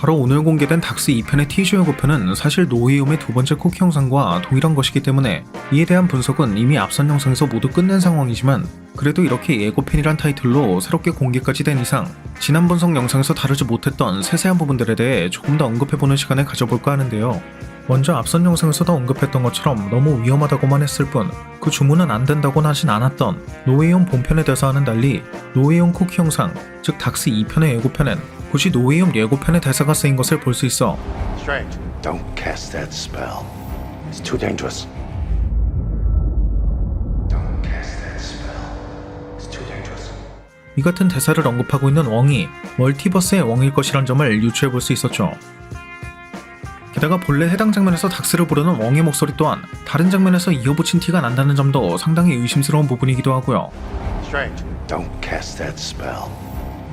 바로 오늘 공개된 닥스 2편의 티저 예고편은 사실 노웨이홈의 두 번째 쿠키 영상과 동일한 것이기 때문에 이에 대한 분석은 이미 앞선 영상에서 모두 끝낸 상황이지만, 그래도 이렇게 예고편이란 타이틀로 새롭게 공개까지 된 이상 지난 분석 영상에서 다루지 못했던 세세한 부분들에 대해 조금 더 언급해보는 시간을 가져볼까 하는데요. 먼저 앞선 영상에서도 언급했던 것처럼 너무 위험하다고만 했을 뿐 그 주문은 안 된다고는 하진 않았던 노웨이홈 본편에 대해서와는 달리 노웨이홈 쿠키 영상, 즉 닥스 2편의 예고편엔 굳이 노웨이홈 예고편의 대사가 쓰인 것을 볼 수 있어. Strange. Don't cast that spell. It's too dangerous. Don't cast that spell. It's too dangerous. 이 같은 대사를 언급하고 있는 웡이 멀티버스의 웡일 것이란 점을 유추해 볼 수 있었죠. 게다가 본래 해당 장면에서 닥스를 부르는 웡의 목소리 또한 다른 장면에서 이어붙인 티가 난다는 점도 상당히 의심스러운 부분이기도 하고요. Strange. Don't cast that spell.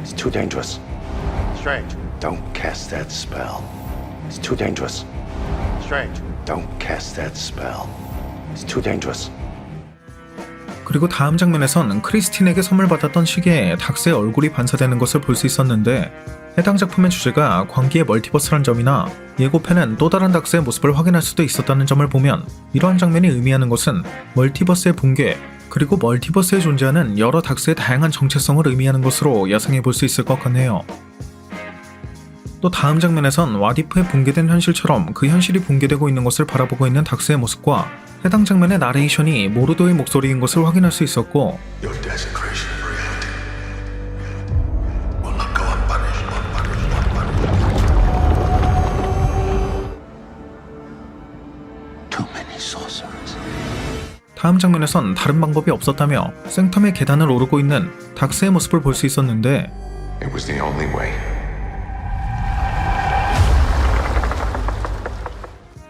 It's too dangerous. Strange. Don't cast that spell. It's too dangerous. Strange. Don't cast that spell. It's too dangerous. 그리고 다음 장면에선 크리스틴에게 선물 받았던 시계에 닥스의 얼굴이 반사되는 것을 볼 수 있었는데, 해당 작품의 주제가 광기의 멀티버스란 점이나 예고편은 또 다른 닥스의 모습을 확인할 수도 있었다는 점을 보면 이러한 장면이 의미하는 것은 멀티버스의 붕괴, 그리고 멀티버스에 존재하는 여러 닥스의 다양한 정체성을 의미하는 것으로 예상해 볼 수 있을 것 같네요. 또 다음 장면에선 와디프의 붕괴된 현실처럼 그 현실이 붕괴되고 있는 것을 바라보고 있는 닥스의 모습과 해당 장면의 나레이션이 모르도의 목소리인 것을 확인할 수 있었고, Your desecration of reality will not go unpunished. Too many sorcerers. 다음 장면에선 다른 방법이 없었다며 생텀의 계단을 오르고 있는 닥스의 모습을 볼 수 있었는데, It was the only way.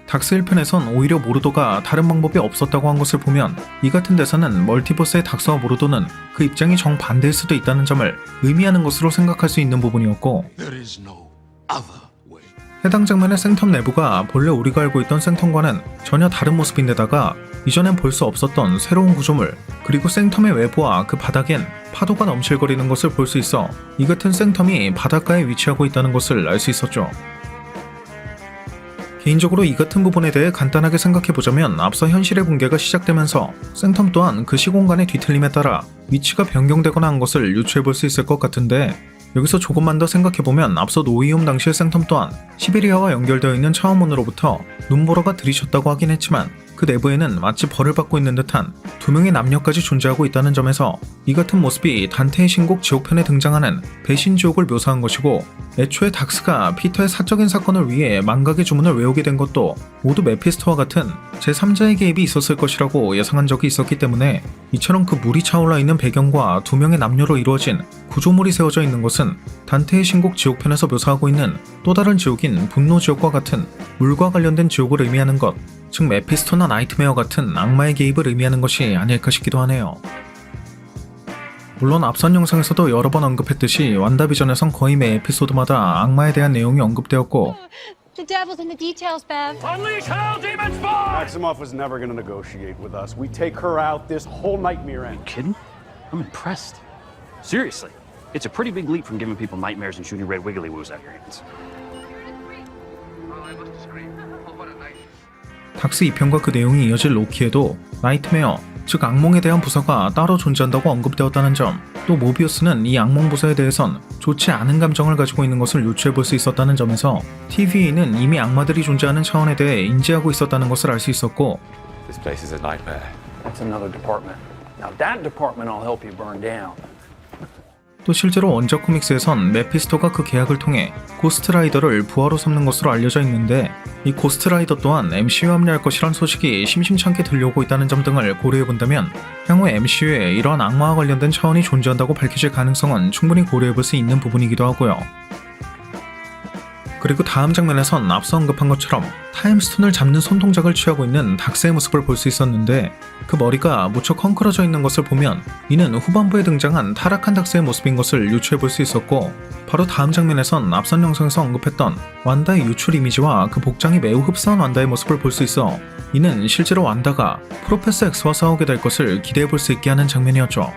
닥스 1편에선 오히려 모르도가 다른 방법이 없었다고 한 것을 보면 이 같은 대사는 멀티버스의 닥스와 모르도는 그 입장이 정반대일 수도 있다는 점을 의미하는 것으로 생각할 수 있는 부분이었고, There is no other way. 해당 장면의 생텀 내부가 본래 우리가 알고 있던 생텀과는 전혀 다른 모습인데다가 이전엔 볼 수 없었던 새로운 구조물, 그리고 생텀의 외부와 그 바닥엔 파도가 넘실거리는 것을 볼 수 있어 이 같은 생텀이 바닷가에 위치하고 있다는 것을 알 수 있었죠. 개인적으로 이 같은 부분에 대해 간단하게 생각해보자면 앞서 현실의 붕괴가 시작되면서 생텀 또한 그 시공간의 뒤틀림에 따라 위치가 변경되거나 한 것을 유추해볼 수 있을 것 같은데, 여기서 조금만 더 생각해보면 앞서 노웨이홈 당시의 생텀 또한 시베리아와 연결되어 있는 차원문으로부터 눈보라가 들이쳤다고 하긴 했지만 그 내부에는 마치 벌을 받고 있는 듯한 두 명의 남녀까지 존재하고 있다는 점에서 이 같은 모습이 단테의 신곡 지옥편에 등장하는 배신 지옥을 묘사한 것이고, 애초에 닥스가 피터의 사적인 사건을 위해 망각의 주문을 외우게 된 것도 모두 메피스토와 같은 제3자의 개입이 있었을 것이라고 예상한 적이 있었기 때문에 이처럼 그 물이 차올라 있는 배경과 두 명의 남녀로 이루어진 구조물이 세워져 있는 것은 단테의 신곡 지옥편에서 묘사하고 있는 또 다른 지옥인 분노 지옥과 같은 물과 관련된 지옥을 의미하는 것, 즉 메피스토나 나이트메어 같은 악마의 개입을 의미하는 것이 아닐까 싶기도 하네요. 물론 앞선 영상에서도 여러 번 언급했듯이 완다비전에선 거의 매 에피소드마다 악마에 대한 내용이 언급되었고, The devil's in the details, Bev. Unleash hell, demons fly! Maximoff was never going to negotiate with us. We take her out, this whole nightmare ends. Kidding? I'm impressed. Seriously, it's a pretty big leap from giving people nightmares and shooting red wiggly woos out your hands. 닥스 2편과 그 내용이 이어질 로키에도 나이트메어, 즉 악몽에 대한 부서가 따로 존재한다고 언급되었다는 점, 또 모비우스는 이 악몽 부서에 대해선 좋지 않은 감정을 가지고 있는 것을 유추해볼 수 있었다는 점에서 TVA는 이미 악마들이 존재하는 차원에 대해 인지하고 있었다는 것을 알 수 있었고, This place is a nightmare. That's another department. Now that department I'll help you burn down. 또 실제로 원작 코믹스에선 메피스토가 그 계약을 통해 고스트라이더를 부하로 삼는 것으로 알려져 있는데, 이 고스트라이더 또한 MCU에 합류할 것이란 소식이 심심찮게 들려오고 있다는 점 등을 고려해본다면 향후 MCU에 이러한 악마와 관련된 차원이 존재한다고 밝혀질 가능성은 충분히 고려해볼 수 있는 부분이기도 하고요. 그리고 다음 장면에선 앞서 언급한 것처럼 타임스톤을 잡는 손동작을 취하고 있는 닥스의 모습을 볼 수 있었는데, 그 머리가 무척 헝클어져 있는 것을 보면 이는 후반부에 등장한 타락한 닥스의 모습인 것을 유추해볼 수 있었고, 바로 다음 장면에선 앞선 영상에서 언급했던 완다의 유출 이미지와 그 복장이 매우 흡사한 완다의 모습을 볼 수 있어 이는 실제로 완다가 프로페서 X와 싸우게 될 것을 기대해볼 수 있게 하는 장면이었죠.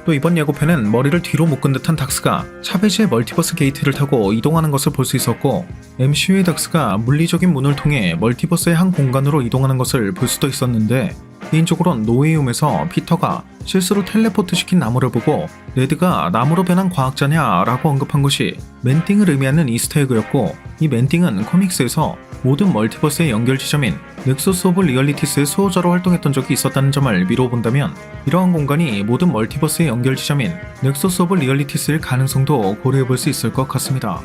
또 이번 예고편엔 머리를 뒤로 묶은 듯한 닥스가 차베지의 멀티버스 게이트를 타고 이동하는 것을 볼 수 있었고, MCU의 닥스가 물리적인 문을 통해 멀티버스의 한 공간으로 이동하는 것을 볼 수도 있었는데, 개인적으로는 노웨이홈에서 피터가 실수로 텔레포트 시킨 나무를 보고 레드가 나무로 변한 과학자냐 라고 언급한 것이 맨띵을 의미하는 이스터에그였고, 이 맨띵은 코믹스에서 모든 멀티버스의 연결 지점인 넥서스 오브 리얼리티스의 수호자로 활동했던 적이 있었다는 점을 미루어 본다면, 이러한 공간이 모든 멀티버스의 연결 지점인 넥서스 오브 리얼리티스일 가능성도 고려해 볼 수 있을 것 같습니다.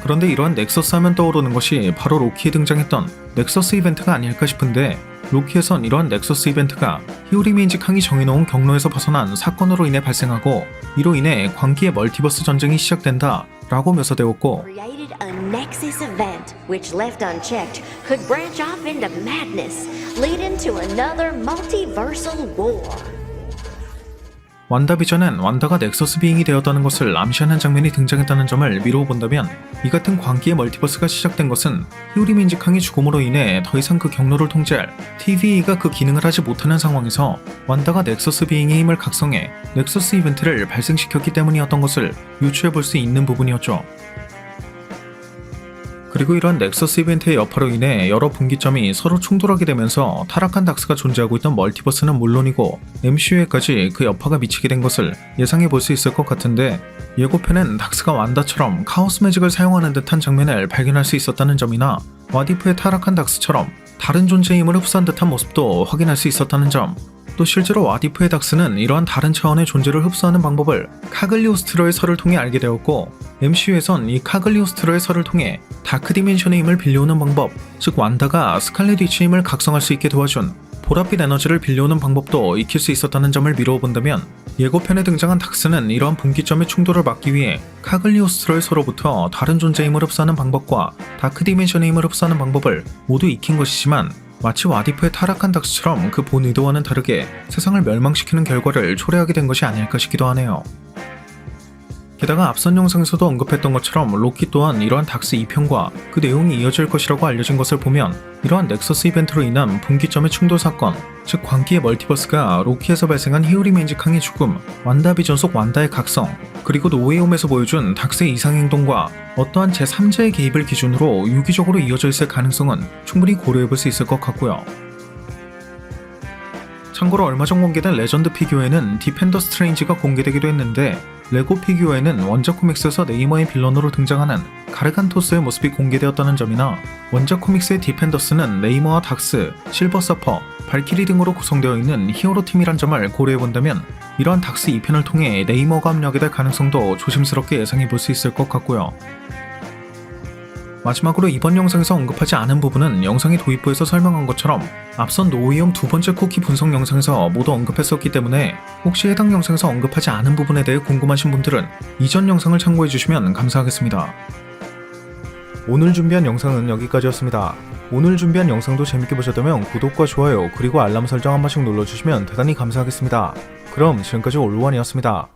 그런데 이러한 넥서스 하면 떠오르는 것이 바로 로키에 등장했던 넥서스 이벤트가 아닐까 싶은데, 로키에선 이러한 넥서스 이벤트가 히오리메인지 캉이 정해놓은 경로에서 벗어난 사건으로 인해 발생하고, 이로 인해 광기의 멀티버스 전쟁이 시작된다 라고 묘사되었고, Created a Nexus event which left unchecked could branch off into madness, leading to another multiversal war. 완다비전엔 완다가 넥서스 비잉이 되었다는 것을 암시하는 장면이 등장했다는 점을 미루어 본다면, 이 같은 광기의 멀티버스가 시작된 것은 히오리메인지 캉이 죽음으로 인해 더 이상 그 경로를 통제할 TVE가 그 기능을 하지 못하는 상황에서 완다가 넥서스 비잉의 힘을 각성해 넥서스 이벤트를 발생시켰기 때문이었던 것을 유추해 볼 수 있는 부분이었죠. 그리고 이러한 넥서스 이벤트의 여파로 인해 여러 분기점이 서로 충돌하게 되면서 타락한 닥스가 존재하고 있던 멀티버스는 물론이고 MCU에까지 그 여파가 미치게 된 것을 예상해 볼 수 있을 것 같은데, 예고편엔 닥스가 완다처럼 카오스 매직을 사용하는 듯한 장면을 발견할 수 있었다는 점이나, 와디프의 타락한 닥스처럼 다른 존재의 힘을 흡수한 듯한 모습도 확인할 수 있었다는 점, 또 실제로 와디프의 닥스는 이러한 다른 차원의 존재를 흡수하는 방법을 카글리오스트러의 설을 통해 알게 되었고, MCU에선 이 카글리오스트러의 설을 통해 다크 디멘션의 힘을 빌려오는 방법, 즉 완다가 스칼렛 위치의 힘을 각성할 수 있게 도와준 보랏빛 에너지를 빌려오는 방법도 익힐 수 있었다는 점을 미루어 본다면, 예고편에 등장한 닥스는 이러한 분기점의 충돌을 막기 위해 카글리오스트러의 설로부터 다른 존재의 힘을 흡수하는 방법과 다크 디멘션의 힘을 흡수하는 방법을 모두 익힌 것이지만, 마치 와디프의 타락한 닥스처럼 그 본 의도와는 다르게 세상을 멸망시키는 결과를 초래하게 된 것이 아닐까 싶기도 하네요. 게다가 앞선 영상에서도 언급했던 것처럼 로키 또한 이러한 닥스 2편과 그 내용이 이어질 것이라고 알려진 것을 보면, 이러한 넥서스 이벤트로 인한 분기점의 충돌 사건, 즉 광기의 멀티버스가 로키에서 발생한 히오리메인지 캉의 죽음, 완다비전 속 완다의 각성, 그리고 노웨이홈에서 보여준 닥스의 이상행동과 어떠한 제3자의 개입을 기준으로 유기적으로 이어져 있을 가능성은 충분히 고려해볼 수 있을 것 같고요. 참고로 얼마 전 공개된 레전드 피규어에는 디펜더 스트레인지가 공개되기도 했는데, 레고 피규어에는 원작 코믹스에서 네이머의 빌런으로 등장하는 가르간토스의 모습이 공개되었다는 점이나, 원작 코믹스의 디펜더스는 네이머와 닥스, 실버 서퍼, 발키리 등으로 구성되어 있는 히어로 팀이란 점을 고려해본다면, 이러한 닥스 2편을 통해 네이머가 합류하게 될 가능성도 조심스럽게 예상해 볼 수 있을 것 같고요. 마지막으로 이번 영상에서 언급하지 않은 부분은 영상의 도입부에서 설명한 것처럼 앞선 노웨이홈 두 번째 쿠키 분석 영상에서 모두 언급했었기 때문에, 혹시 해당 영상에서 언급하지 않은 부분에 대해 궁금하신 분들은 이전 영상을 참고해 주시면 감사하겠습니다. 오늘 준비한 영상은 여기까지였습니다. 오늘 준비한 영상도 재밌게 보셨다면 구독과 좋아요 그리고 알람 설정 한 번씩 눌러주시면 대단히 감사하겠습니다. 그럼 지금까지 올루원이었습니다.